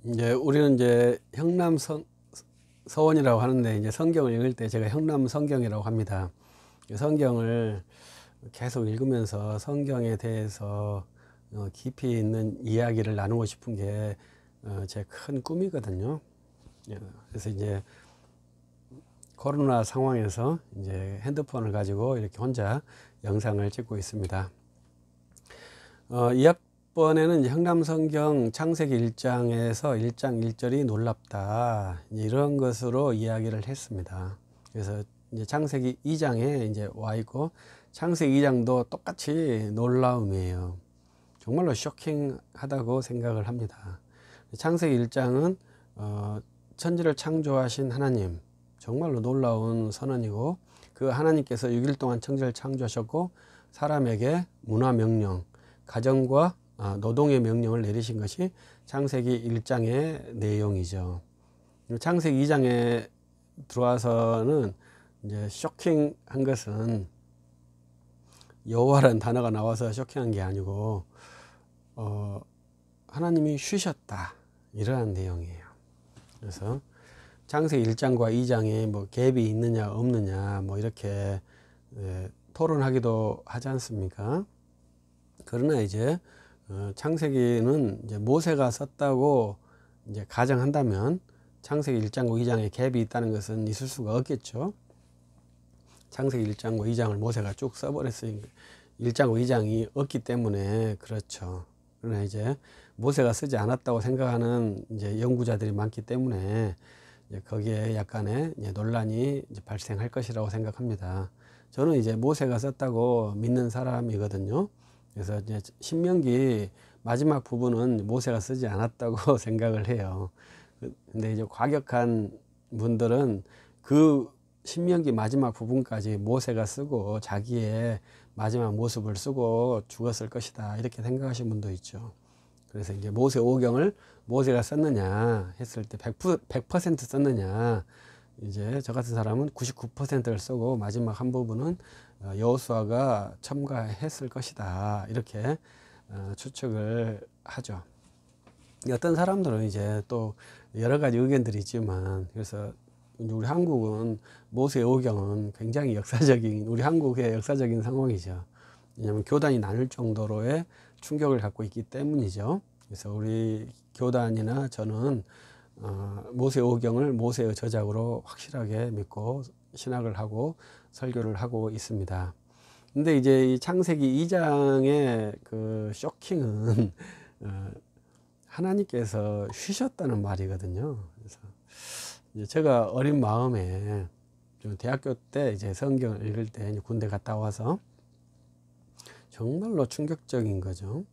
이제 우리는 이제 서원이라고 하는데, 이제 성경을 읽을 때 제가 형남 성경이라고 합니다. 성경을 계속 읽으면서 성경에 대해서 깊이 있는 이야기를 나누고 싶은 게 제 큰 꿈이거든요. 그래서 이제 코로나 상황에서 이제 핸드폰을 가지고 이렇게 혼자 영상을 찍고 있습니다. 이 학번에는 이제 형남성경 창세기 1장에서 1장 1절이 놀랍다, 이런 것으로 이야기를 했습니다. 그래서 이제 창세기 2장에 이제 와 있고, 창세기 2장도 똑같이 놀라움이에요. 정말로 쇼킹하다고 생각을 합니다. 창세기 1장은 천지를 창조하신 하나님, 정말로 놀라운 선언이고, 그 하나님께서 6일 동안 천지를 창조하셨고 사람에게 문화 명령, 가정과 노동의 명령을 내리신 것이 창세기 1장의 내용이죠. 창세기 2장에 들어와서는 이제 쇼킹한 것은, 여호와라는 단어가 나와서 쇼킹한 게 아니고 하나님이 쉬셨다, 이러한 내용이에요. 그래서 창세기 1장과 2장에 뭐 갭이 있느냐 없느냐 뭐 이렇게 토론하기도 하지 않습니까? 그러나 이제 창세기는 이제 모세가 썼다고 이제 가정한다면, 창세기 1장과 2장에 갭이 있다는 것은 있을 수가 없겠죠. 창세기 1장과 2장을 모세가 쭉 써버렸으니까 1장과 2장이 없기 때문에 그렇죠. 그러나 이제 모세가 쓰지 않았다고 생각하는 이제 연구자들이 많기 때문에 이제 거기에 약간의 이제 논란이 이제 발생할 것이라고 생각합니다. 저는 이제 모세가 썼다고 믿는 사람이거든요. 그래서 이제 신명기 마지막 부분은 모세가 쓰지 않았다고 생각을 해요. 근데 이제 과격한 분들은 그 신명기 마지막 부분까지 모세가 쓰고 자기의 마지막 모습을 쓰고 죽었을 것이다, 이렇게 생각하시는 분도 있죠. 그래서 이제 모세 오경을 모세가 썼느냐 했을 때 100% 썼느냐, 이제 저 같은 사람은 99%를 쓰고 마지막 한 부분은 여호수아가 첨가했을 것이다, 이렇게 추측을 하죠. 어떤 사람들은 이제 또 여러 가지 의견들이 있지만, 그래서 우리 한국은 모세 오경은 굉장히 역사적인, 우리 한국의 역사적인 상황이죠. 왜냐하면 교단이 나눌 정도로의 충격을 갖고 있기 때문이죠. 그래서 우리 교단이나 저는 모세 오경을 모세의 저작으로 확실하게 믿고 신학을 하고 설교를 하고 있습니다. 근데 이제 이 창세기 2장의 그 쇼킹은 하나님께서 쉬셨다는 말이거든요. 그래서 이제 제가 어린 마음에 대학교 때 이제 성경을 읽을 때 이제 군대 갔다 와서 정말로 충격적인 거죠.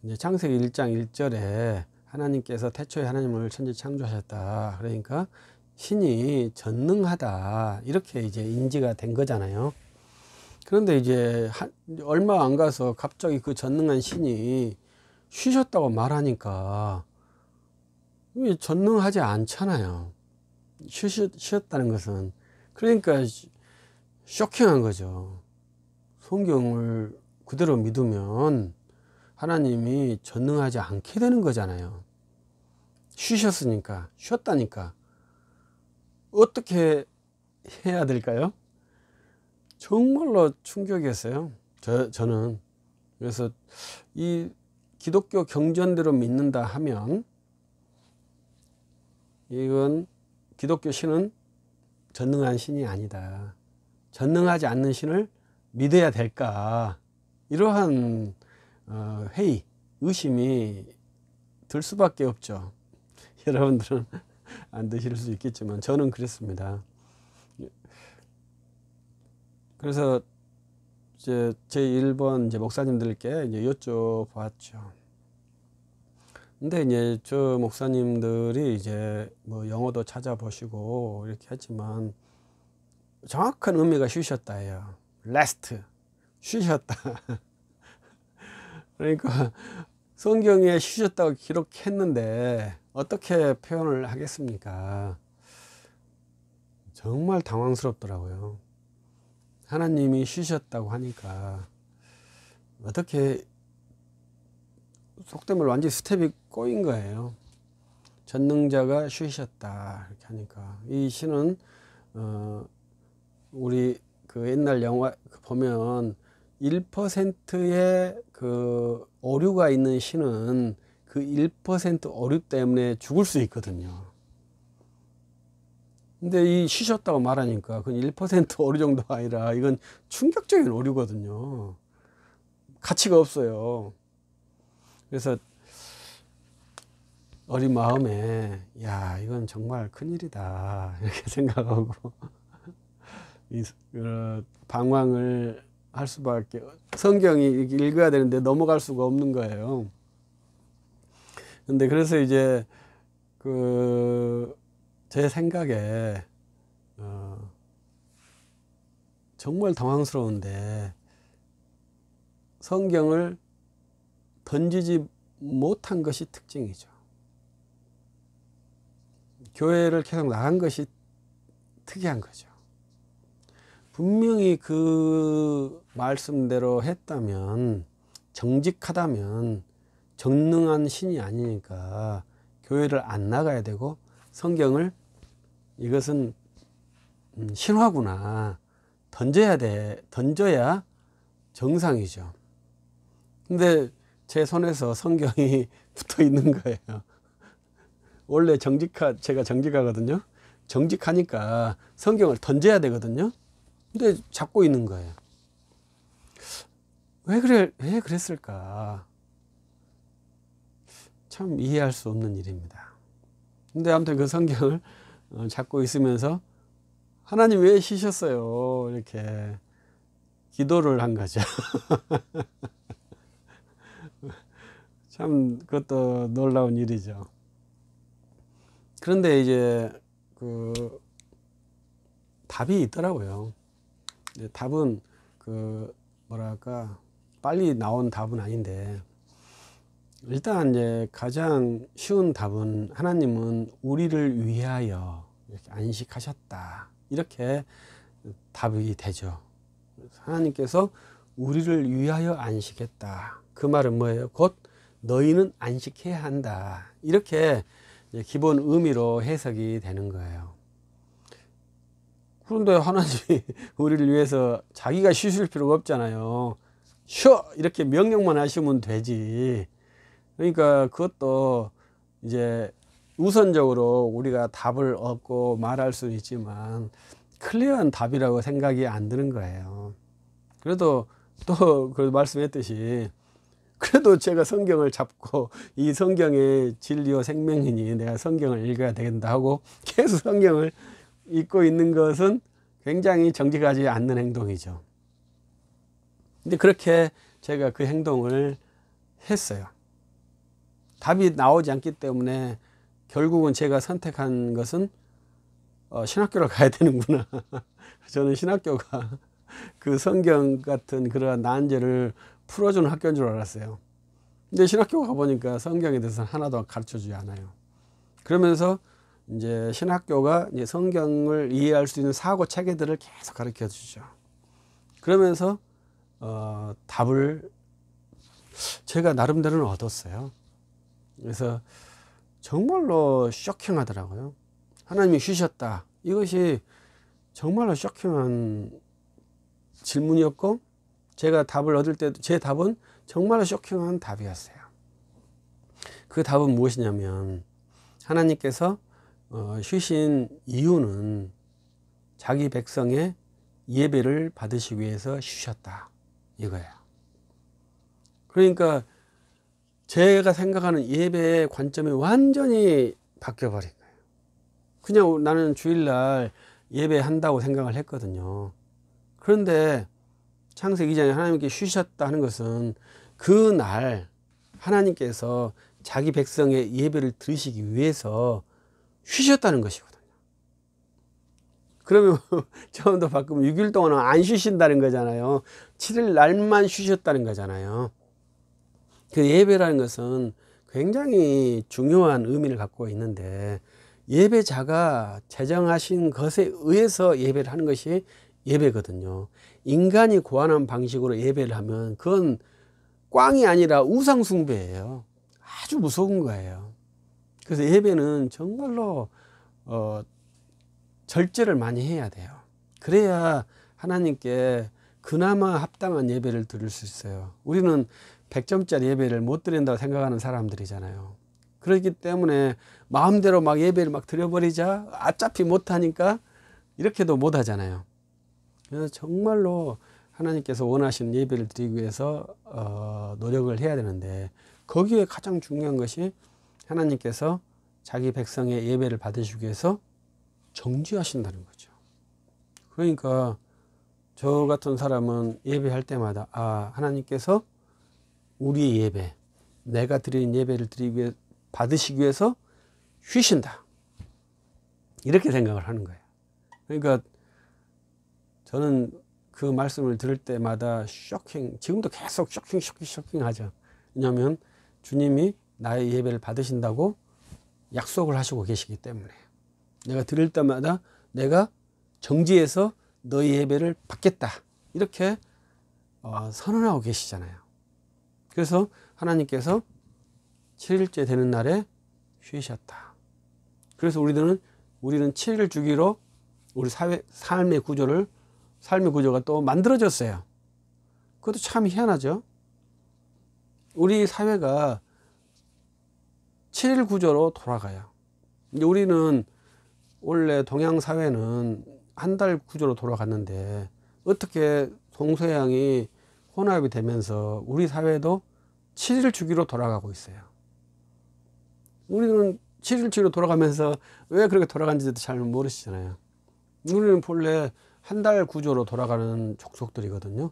이제 창세기 1장 1절에 하나님께서 태초에 하나님을 천지 창조하셨다, 그러니까 신이 전능하다, 이렇게 이제 인지가 된 거잖아요. 그런데 이제 얼마 안 가서 갑자기 그 전능한 신이 쉬셨다고 말하니까 전능하지 않잖아요. 쉬었다는 것은. 그러니까 쇼킹한 거죠. 성경을 그대로 믿으면 하나님이 전능하지 않게 되는 거잖아요. 쉬셨으니까, 쉬었다니까. 어떻게 해야 될까요? 정말로 충격이었어요. 저는. 그래서 이 기독교 경전대로 믿는다 하면, 이건 기독교 신은 전능한 신이 아니다, 전능하지 않는 신을 믿어야 될까, 이러한 회의, 의심이 들 수밖에 없죠. 여러분들은 안 드실 수 있겠지만 저는 그랬습니다. 그래서 이제 제 1번 이제 목사님들께 이제 여쭤봤죠. 근데 이제 저 목사님들이 이제 뭐 영어도 찾아보시고 이렇게 했지만 정확한 의미가 쉬셨다예요. rest, 쉬셨다. 그러니까 성경에 쉬셨다고 기록했는데 어떻게 표현을 하겠습니까? 정말 당황스럽더라고요. 하나님이 쉬셨다고 하니까 어떻게, 속된 말로 완전히 스텝이 꼬인 거예요. 전능자가 쉬셨다 이렇게 하니까 이 시는 우리 그 옛날 영화 보면 1%의 그 오류가 있는 시는 그 1% 오류 때문에 죽을 수 있거든요. 근데 이 쉬셨다고 말하니까 그건 1% 오류 정도가 아니라 이건 충격적인 오류거든요. 가치가 없어요. 그래서 어린 마음에 야 이건 정말 큰일이다 이렇게 생각하고 방황을 할 수밖에, 성경이 읽어야 되는데 넘어갈 수가 없는 거예요. 근데 그래서 이제 제 생각에 정말 당황스러운데 성경을 던지지 못한 것이 특징이죠. 교회를 계속 나간 것이 특이한 거죠. 분명히 그 말씀대로 했다면, 정직하다면 전능한 신이 아니니까 교회를 안 나가야 되고, 성경을 이것은 신화구나 던져야 정상이죠. 근데 제 손에서 성경이 붙어 있는 거예요. 원래 제가 정직하거든요. 정직하니까 성경을 던져야 되거든요. 근데 잡고 있는 거예요. 왜 그랬을까? 참 이해할 수 없는 일입니다. 근데 아무튼 그 성경을 잡고 있으면서 하나님 왜 쉬셨어요? 이렇게 기도를 한 거죠. 참 그것도 놀라운 일이죠. 그런데 이제 답이 있더라고요. 답은 빨리 나온 답은 아닌데, 일단 이제 가장 쉬운 답은 하나님은 우리를 위하여 이렇게 안식하셨다, 이렇게 답이 되죠. 하나님께서 우리를 위하여 안식했다. 그 말은 뭐예요? 곧 너희는 안식해야 한다, 이렇게 기본 의미로 해석이 되는 거예요. 그런데 하나님이 우리를 위해서 자기가 쉬실 필요가 없잖아요. 쉬어! 이렇게 명령만 하시면 되지. 그러니까 그것도 이제 우선적으로 우리가 답을 얻고 말할 수는 있지만 클리어한 답이라고 생각이 안 드는 거예요. 그래도 또 그 말씀했듯이, 그래도 제가 성경을 잡고 이 성경의 진리와 생명이니 내가 성경을 읽어야 되겠다 하고 계속 성경을 읽고 있는 것은 굉장히 정직하지 않는 행동이죠. 근데 그렇게 제가 그 행동을 했어요. 답이 나오지 않기 때문에 결국은 제가 선택한 것은 신학교를 가야 되는구나. 저는 신학교가 그 성경 같은 그러한 난제를 풀어주는 학교인 줄 알았어요. 근데 신학교 가보니까 성경에 대해서 하나도 가르쳐 주지 않아요. 그러면서 이제 신학교가 이제 성경을 이해할 수 있는 사고 체계들을 계속 가르쳐 주죠. 그러면서 답을 제가 나름대로는 얻었어요. 그래서 정말로 쇼킹하더라고요. 하나님이 쉬셨다. 이것이 정말로 쇼킹한 질문이었고, 제가 답을 얻을 때도 제 답은 정말로 쇼킹한 답이었어요. 그 답은 무엇이냐면, 하나님께서 쉬신 이유는 자기 백성의 예배를 받으시기 위해서 쉬셨다, 이거예요. 그러니까 제가 생각하는 예배의 관점이 완전히 바뀌어버린 거예요. 그냥 나는 주일날 예배한다고 생각을 했거든요. 그런데 창세기 2장에 하나님께 쉬셨다 하는 것은 그날 하나님께서 자기 백성의 예배를 드리시기 위해서 쉬셨다는 것이거든요. 그러면 처음부터 바꾸면 6일 동안은 안 쉬신다는 거잖아요. 7일 날만 쉬셨다는 거잖아요. 그 예배라는 것은 굉장히 중요한 의미를 갖고 있는데, 예배자가 제정하신 것에 의해서 예배를 하는 것이 예배거든요. 인간이 고안한 방식으로 예배를 하면 그건 꽝이 아니라 우상숭배예요. 아주 무서운 거예요. 그래서 예배는 정말로 절제를 많이 해야 돼요. 그래야 하나님께 그나마 합당한 예배를 드릴 수 있어요. 우리는 100점짜리 예배를 못 드린다고 생각하는 사람들이잖아요. 그렇기 때문에 마음대로 막 예배를 막 드려버리자, 어차피 못하니까 이렇게도 못하잖아요. 그래서 정말로 하나님께서 원하시는 예배를 드리기 위해서 노력을 해야 되는데, 거기에 가장 중요한 것이 하나님께서 자기 백성의 예배를 받으시기 위해서 정지하신다는 거죠. 그러니까 저 같은 사람은 예배할 때마다 하나님께서 우리의 예배, 내가 드리는 예배를 받으시기 위해서 쉬신다, 이렇게 생각을 하는 거예요. 그러니까 저는 그 말씀을 들을 때마다 지금도 계속 쇼킹 하죠. 왜냐하면 주님이 나의 예배를 받으신다고 약속을 하시고 계시기 때문에, 내가 드릴 때마다 내가 정지해서 너의 예배를 받겠다, 이렇게 선언하고 계시잖아요. 그래서 하나님께서 7일째 되는 날에 쉬셨다. 그래서 우리는 7일 주기로 우리 삶의 구조가 또 만들어졌어요. 그것도 참 희한하죠. 우리 사회가 7일 구조로 돌아가요. 이제 우리는 원래 동양 사회는 한 달 구조로 돌아갔는데, 어떻게 동서양이 혼합이 되면서 우리 사회도 7일 주기로 돌아가고 있어요. 우리는 7일 주기로 돌아가면서 왜 그렇게 돌아가는지도 잘 모르시잖아요. 우리는 본래 한 달 구조로 돌아가는 족속들이거든요.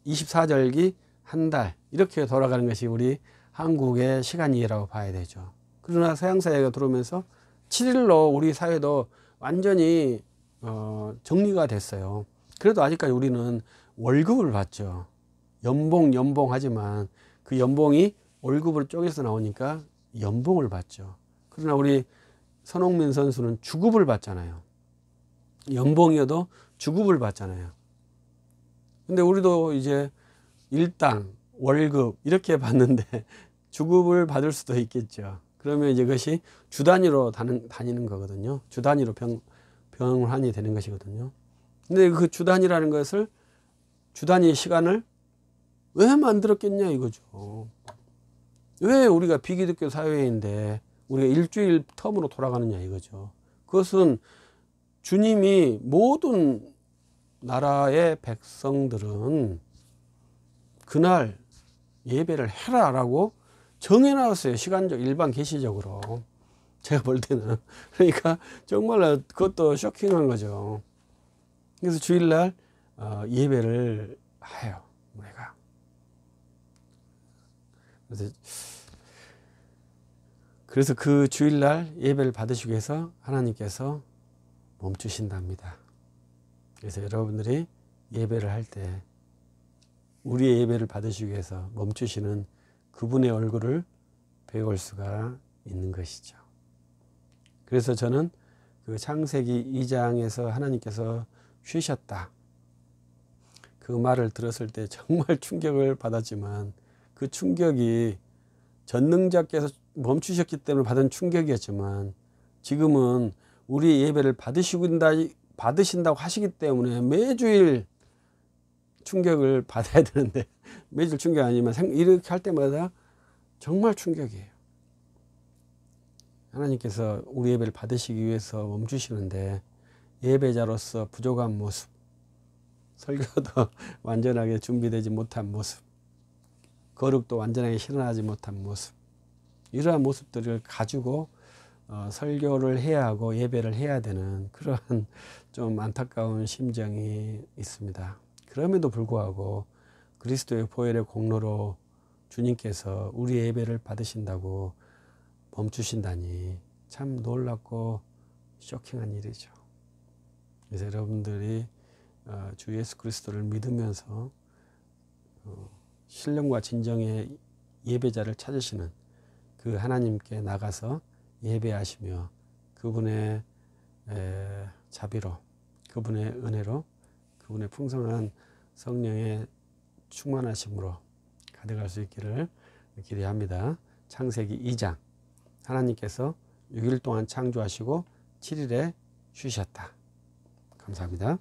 24절기 한 달, 이렇게 돌아가는 것이 우리 한국의 시간이라고 봐야 되죠. 그러나 서양 사회가 들어오면서 7일로 우리 사회도 완전히 정리가 됐어요. 그래도 아직까지 우리는 월급을 받죠. 연봉 하지만 그 연봉이 월급으로 쪼개서 나오니까 연봉을 받죠. 그러나 우리 손흥민 선수는 주급을 받잖아요. 연봉이어도 주급을 받잖아요. 근데 우리도 이제 일당, 월급 이렇게 받는데 주급을 받을 수도 있겠죠. 그러면 이제 그것이 주 단위로 다니는 거거든요. 주 단위로 병환이 되는 것이거든요. 근데 그 주 단위라는 것을, 주 단위 시간을 왜 만들었겠냐 이거죠. 왜 우리가 비기독교 사회인데 우리가 일주일 텀으로 돌아가느냐 이거죠. 그것은 주님이 모든 나라의 백성들은 그날 예배를 해라라고 정해놨어요. 시간적, 일반 계시적으로. 제가 볼 때는. 그러니까 정말 그것도 쇼킹한 거죠. 그래서 주일날 예배를 해요, 우리가. 그래서 그 주일날 예배를 받으시기 위해서 하나님께서 멈추신답니다. 그래서 여러분들이 예배를 할 때 우리의 예배를 받으시기 위해서 멈추시는 그분의 얼굴을 배울 수가 있는 것이죠. 그래서 저는 그 창세기 2장에서 하나님께서 쉬셨다, 그 말을 들었을 때 정말 충격을 받았지만, 그 충격이 전능자께서 멈추셨기 때문에 받은 충격이었지만, 지금은 우리의 예배를 받으신다고 하시기 때문에 매주일 충격을 받아야 되는데, 매주일 충격 아니면 이렇게 할 때마다 정말 충격이에요. 하나님께서 우리 예배를 받으시기 위해서 멈추시는데, 예배자로서 부족한 모습, 설교도 완전하게 준비되지 못한 모습, 거룩도 완전하게 실현하지 못한 모습, 이러한 모습들을 가지고 설교를 해야 하고 예배를 해야 되는 그러한 좀 안타까운 심정이 있습니다. 그럼에도 불구하고 그리스도의 보혈의 공로로 주님께서 우리의 예배를 받으신다고 멈추신다니 참 놀랍고 쇼킹한 일이죠. 그래서 여러분들이 주 예수 그리스도를 믿으면서 신령과 진정의 예배자를 찾으시는 그 하나님께 나가서 예배하시며, 그분의 자비로, 그분의 은혜로, 그분의 풍성한 성령의 충만하심으로 가득할 수 있기를 기대합니다. 창세기 2장 하나님께서 6일 동안 창조하시고 7일에 쉬셨다. 감사합니다.